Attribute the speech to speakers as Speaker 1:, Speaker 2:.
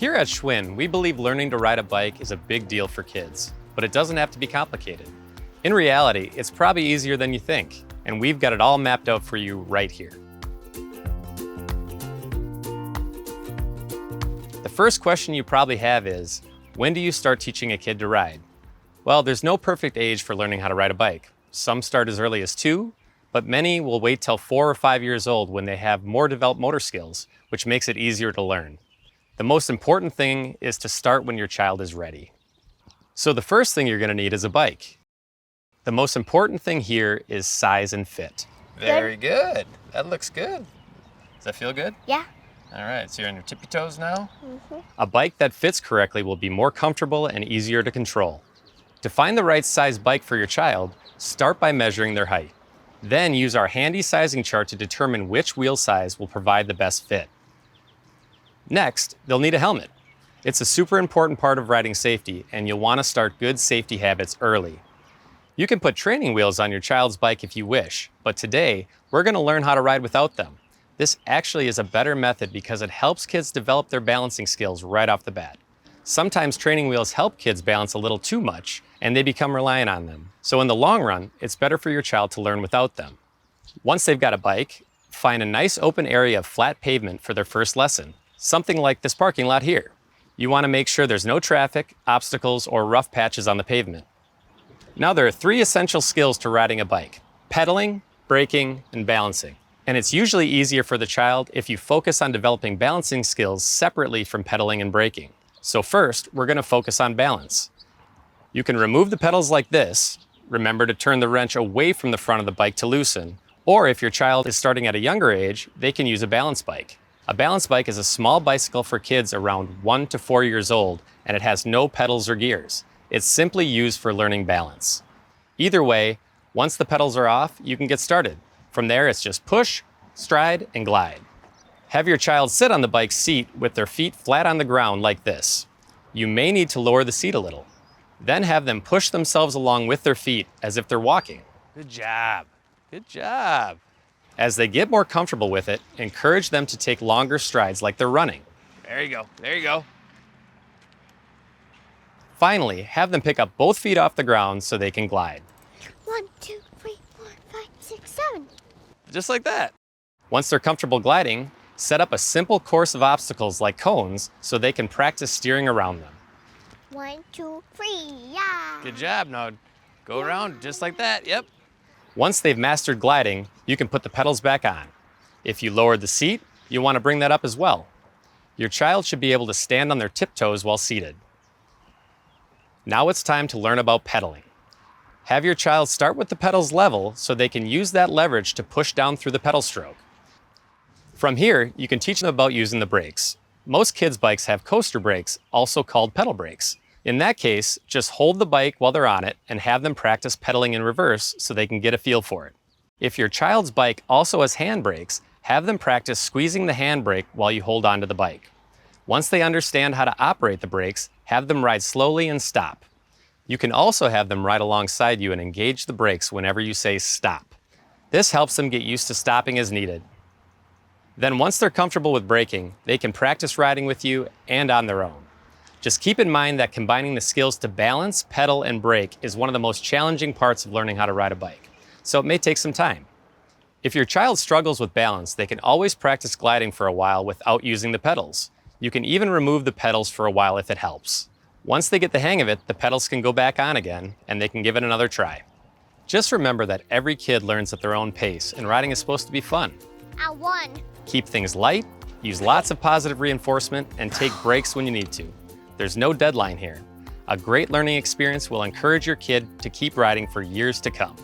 Speaker 1: Here at Schwinn, we believe learning to ride a bike is a big deal for kids, but it doesn't have to be complicated. In reality, it's probably easier than you think, and we've got it all mapped out for you right here. The first question you probably have is, when do you start teaching a kid to ride? Well, there's no perfect age for learning how to ride a bike. Some start as early as 2, but many will wait till 4 or 5 years old when they have more developed motor skills, which makes it easier to learn. The most important thing is to start when your child is ready. So the first thing you're going to need is a bike. The most important thing here is size and fit. Very good. That looks good. Does that feel good?
Speaker 2: Yeah.
Speaker 1: All right, so you're on your tippy toes now?
Speaker 2: Mm-hmm.
Speaker 1: A bike that fits correctly will be more comfortable and easier to control. To find the right size bike for your child, start by measuring their height. Then use our handy sizing chart to determine which wheel size will provide the best fit. Next, they'll need a helmet. It's a super important part of riding safety, and you'll want to start good safety habits early. You can put training wheels on your child's bike if you wish, but today, we're going to learn how to ride without them. This actually is a better method because it helps kids develop their balancing skills right off the bat. Sometimes training wheels help kids balance a little too much, and they become reliant on them. So in the long run, it's better for your child to learn without them. Once they've got a bike, find a nice open area of flat pavement for their first lesson, something like this parking lot here. You want to make sure there's no traffic, obstacles, or rough patches on the pavement. Now there are 3 essential skills to riding a bike: pedaling, braking, and balancing. And it's usually easier for the child if you focus on developing balancing skills separately from pedaling and braking. So first, we're going to focus on balance. You can remove the pedals like this. Remember to turn the wrench away from the front of the bike to loosen. Or if your child is starting at a younger age, they can use a balance bike. A balance bike is a small bicycle for kids around 1 to 4 years old, and it has no pedals or gears. It's simply used for learning balance. Either way, once the pedals are off, you can get started. From there, it's just push, stride, and glide. Have your child sit on the bike seat with their feet flat on the ground like this. You may need to lower the seat a little. Then have them push themselves along with their feet as if they're walking. Good job. Good job. As they get more comfortable with it, encourage them to take longer strides like they're running. There you go. There you go. Finally, have them pick up both feet off the ground so they can glide.
Speaker 2: 1, 2, 3, 4, 5, 6, 7.
Speaker 1: Just like that. Once they're comfortable gliding, set up a simple course of obstacles like cones so they can practice steering around them.
Speaker 2: 1, 2, 3, yeah.
Speaker 1: Good job. Now go around just like that. Yep. Once they've mastered gliding, you can put the pedals back on. If you lowered the seat, you want to bring that up as well. Your child should be able to stand on their tiptoes while seated. Now it's time to learn about pedaling. Have your child start with the pedals level so they can use that leverage to push down through the pedal stroke. From here, you can teach them about using the brakes. Most kids' bikes have coaster brakes, also called pedal brakes. In that case, just hold the bike while they're on it and have them practice pedaling in reverse so they can get a feel for it. If your child's bike also has hand brakes, have them practice squeezing the handbrake while you hold onto the bike. Once they understand how to operate the brakes, have them ride slowly and stop. You can also have them ride alongside you and engage the brakes whenever you say stop. This helps them get used to stopping as needed. Then once they're comfortable with braking, they can practice riding with you and on their own. Just keep in mind that combining the skills to balance, pedal, and brake is one of the most challenging parts of learning how to ride a bike, so it may take some time. If your child struggles with balance, they can always practice gliding for a while without using the pedals. You can even remove the pedals for a while if it helps. Once they get the hang of it, the pedals can go back on again, and they can give it another try. Just remember that every kid learns at their own pace, and riding is supposed to be fun.
Speaker 2: I won.
Speaker 1: Keep things light, use lots of positive reinforcement, and take breaks when you need to. There's no deadline here. A great learning experience will encourage your kid to keep riding for years to come.